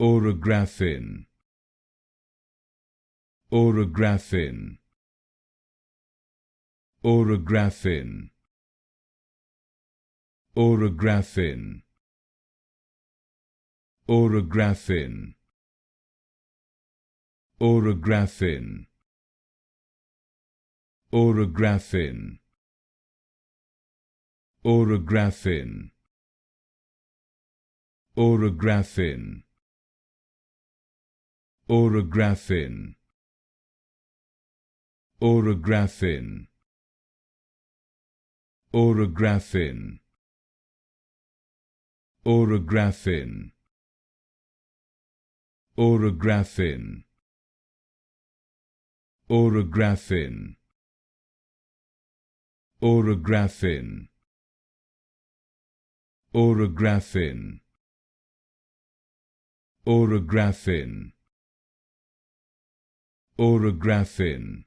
Oragrafin, Oragrafin, Oragrafin, Oragrafin, Oragrafin, Oragrafin, Oragrafin, Oragrafin, Oragrafin, Oragrafin, Oragrafin, Oragrafin, Oragrafin, Oragrafin, Oragrafin, Oragrafin, Oragrafin, Oragrafin, Oragrafin,